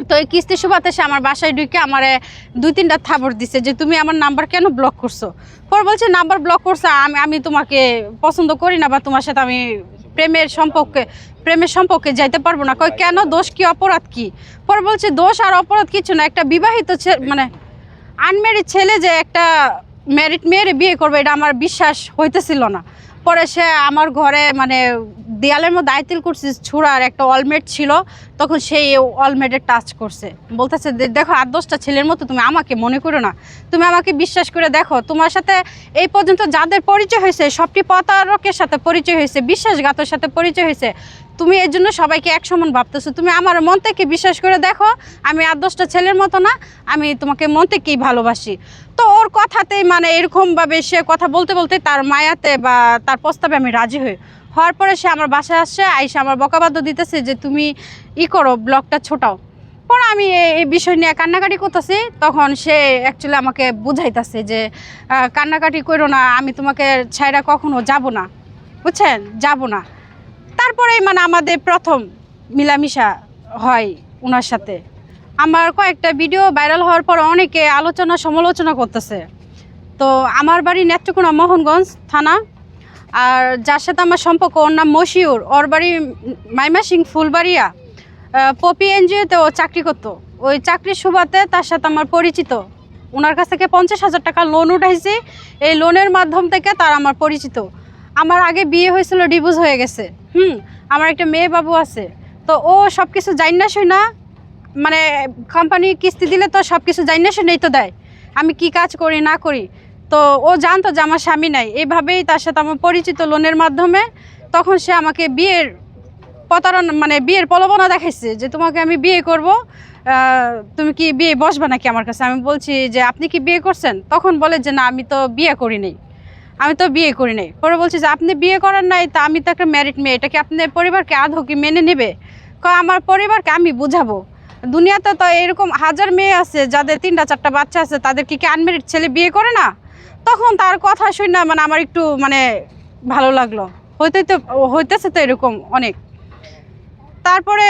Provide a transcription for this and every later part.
তো এই কিস্তি সুবাতে সে আমার বাসায় ঢুকে আমার 2-3টা থাবড় দিছে যে তুমি আমার নাম্বার কেন ব্লক করছো। পর বলছে নাম্বার ব্লক করছে, আমি তোমাকে পছন্দ করি না বা তোমার সাথে আমি প্রেমের সম্পর্কে যাইতে পারবো না। কই কেন, দোষ কি, অপরাধ কি? পর বলছে দোষ আর অপরাধ কিছু না, একটা বিবাহিত মানে আনম্যারিড ছেলে যে একটা ম্যারিড মেয়েরে বিয়ে করবে এটা আমার বিশ্বাস হইতেছিল না। পরে সে আমার ঘরে মানে দেয়ালের মধ্যে আইতিল করছে ছুড়ার একটা অলমেট ছিল, তখন সেই অলমেটে টাচ করছে, বলতেছে দেখো 8-10টা ছেলের মতো তুমি আমাকে মনে করো না, তুমি আমাকে বিশ্বাস করে দেখো, তোমার সাথে এই পর্যন্ত যাদের পরিচয় হয়েছে সবটি প্রতারকের সাথে পরিচয় হয়েছে, বিশ্বাসঘাতের সাথে পরিচয় হয়েছে, তুমি এর জন্য সবাইকে এক সমান ভাবতেছো, তুমি আমার মন থেকে বিশ্বাস করে দেখো আমি 8-10টা ছেলের মতো না, আমি তোমাকে মন থেকেই ভালোবাসি। তো ওর কথাতেই মানে এরকমভাবে সে কথা বলতে বলতে তার মায়াতে বা তার প্রস্তাবে আমি রাজি হওয়ার পরে সে আমার বাসায় আসছে, আইসে আমার বকাবাদ্য দিতেছে যে তুমি করো, ব্লগটা ছোটাও। পরে আমি এই বিষয় নিয়ে কান্নাকাটি করতেছি, তখন সে অ্যাকচুয়ালি আমাকে বুঝাইতেছে যে কান্নাকাটি করো না, আমি তোমাকে ছাইরা কখনো যাব না, বুঝছেন, যাব না। তারপরেই মানে আমাদের প্রথম মিলামিশা হয় ওনার সাথে। আমার কয়েকটা ভিডিও ভাইরাল হওয়ার পর অনেকে আলোচনা সমালোচনা করতেছে। তো আমার বাড়ি নেত্রকোনা মোহনগঞ্জ থানা, আর যার সাথে আমার সম্পর্ক ওর নাম মশিউর, ওর বাড়ি মাইমাসিং ফুলবাড়িয়া, পপি এনজিওতে ও চাকরি করতো। ওই চাকরির সুবাদে তার সাথে আমার পরিচিত, ওনার কাছ থেকে 50,000 টাকা লোন উঠাইছি, এই লোনের মাধ্যম থেকে তার আমার পরিচিত। আমার আগে বিয়ে হয়েছিল, ডিভোর্স হয়ে গেছে, আমার একটা মেয়ে বাবু আছে। তো ও সব কিছু জানি না শুই না, মানে কোম্পানি কিস্তি দিলে তো সব কিছু জানি না শুনেই তো দেয় আমি কি কাজ করি না করি। তো ও জানতো যে আমার স্বামী নাই, এইভাবেই তার সাথে আমার পরিচিত লোনের মাধ্যমে। তখন সে আমাকে বিয়ের প্রতারণা মানে বিয়ের প্রলোভনা দেখাইছে যে তোমাকে আমি বিয়ে করব, তুমি কি বিয়ে বসবা নাকি আমার কাছে। আমি বলছি যে আপনি কি বিয়ে করছেন? তখন বলে যে না আমি তো বিয়ে করি নাই, পরে বলছি যে আপনি বিয়ে করার নাই, তা আমি তো একটা ম্যারিড মেয়ে, এটা কি আপনার পরিবারকে আদৌ কি মেনে নেবে? আমার পরিবারকে আমি বুঝাবো, দুনিয়াতে তো এরকম হাজার মেয়ে আছে যাদের 3টা-4টা বাচ্চা আছে, তাদের কি আনম্যারিড ছেলে বিয়ে করে না? তখন তার কথা শুনে না মানে আমার একটু মানে ভালো লাগলো, হইতেছে তো এরকম অনেক। তারপরে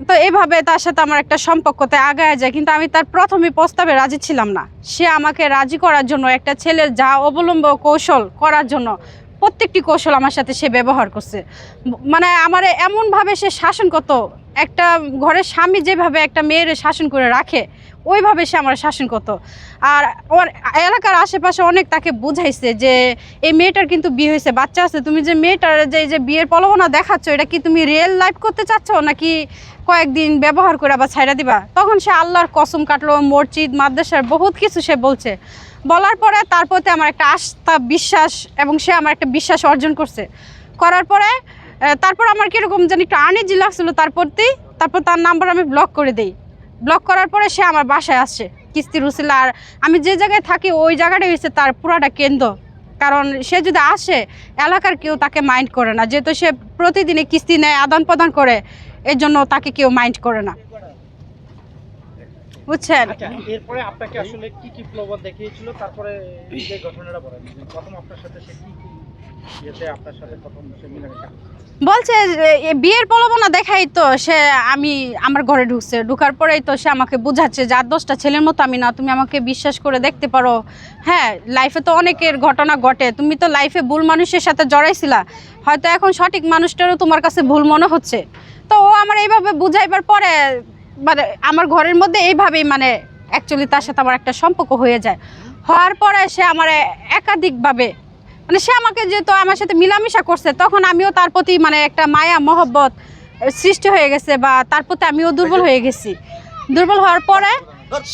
তো এইভাবে তার সাথে আমার একটা সম্পর্কতে আগায় যায়, কিন্তু আমি তার প্রথমে প্রস্তাবে রাজি ছিলাম না। সে আমাকে রাজি করার জন্য একটা ছেলের যা অবলম্ব কৌশল করার জন্য প্রত্যেকটি কৌশল আমার সাথে সে ব্যবহার করছে। মানে আমার এমনভাবে সে শাসন করতো, একটা ঘরের স্বামী যেভাবে একটা মেয়ের শাসন করে রাখে ওইভাবে সে আমার শাসন করতো। আর ওর এলাকার আশেপাশে অনেক তাকে বুঝাইছে যে এই মেয়েটার কিন্তু বিয়ে হয়েছে, বাচ্চা আছে, তুমি যে মেয়েটার যে বিয়ের প্রলোভনা দেখাচ্ছ এটা কি তুমি রিয়েল লাইফ করতে চাচ্ছ নাকি কয়েকদিন ব্যবহার করে আবার ছাইড়া দিবা? তখন সে আল্লাহর কসম কাটলো, মসজিদ মাদ্রাসার বহুত কিছু সে বলছে। বলার পরে তার প্রতি আমার একটা আস্থা বিশ্বাস এবং সে আমার একটা বিশ্বাস অর্জন করছে। করার পরে তারপর আমার কীরকম জানি একটু আনইজি লাগছিলো তার প্রতি। তারপর তার নাম্বার আমি ব্লক করে দিই। ব্লক করার পরে সে আমার বাসায় আসছে কিস্তির উসিলা, আর আমি যে জায়গায় থাকি ওই জায়গাটাই হচ্ছে তার পুরাটা কেন্দ্র। কারণ সে যদি আসে এলাকার কেউ তাকে মাইন্ড করে না, যেহেতু সে প্রতিদিনে কিস্তি নেয়, আদান প্রদান করে, এর জন্য তাকে কেউ মাইন্ড করে না, বুঝছেন। এরপরে আপনাকে আসলে কি কি প্রলোভন দেখিয়েছিল, তারপরে এই ঘটনাটা বলেন। প্রথম আপনার সাথে সে কি কি আপনার সাথে প্রথম সে মিলামেশা বলছে বিয়ের প্রলোভনা দেখাই তো সে আমার ঘরে ঢুকার পরেই তো সে আমাকে বুঝাচ্ছে যে 8-10টা ছেলের মতো আমি না, তুমি আমাকে বিশ্বাস করে দেখতে পারো। হ্যাঁ, লাইফে তো অনেকের ঘটনা ঘটে, তুমি তো লাইফে ভুল মানুষের সাথে জড়াইছিলা, হয়তো এখন সঠিক মানুষটারও তোমার কাছে ভুল মনে হচ্ছে। তো ও আমার এইভাবে বুঝাইবার পরে মানে আমার ঘরের মধ্যে এইভাবেই মানে অ্যাকচুয়ালি তার সাথে আমার একটা সম্পর্ক হয়ে যায়। হওয়ার পরে সে আমার একাধিকভাবে মানে সে আমাকে যেহেতু আমার সাথে মিলামিশা করছে, তখন আমিও তার প্রতি মানে একটা মায়া মহব্বত সৃষ্টি হয়ে গেছে বা তার প্রতি আমিও দুর্বল হয়ে গেছি। দুর্বল হওয়ার পরে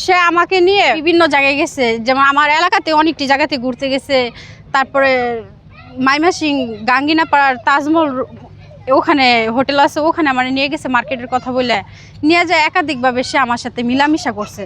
সে আমাকে নিয়ে বিভিন্ন জায়গায় গেছে, যেমন আমার এলাকাতে অনেকটি জায়গাতে ঘুরতে গেছে। তারপরে মাইমাসিং গাঙ্গিনাপাড়ার তাজমহল ওখানে হোটেল আছে, ওখানে আমার নিয়ে গেছে, মার্কেটের কথা বলে নিয়ে যায়। একাধিকভাবে সে আমার সাথে মিলামিশা করছে।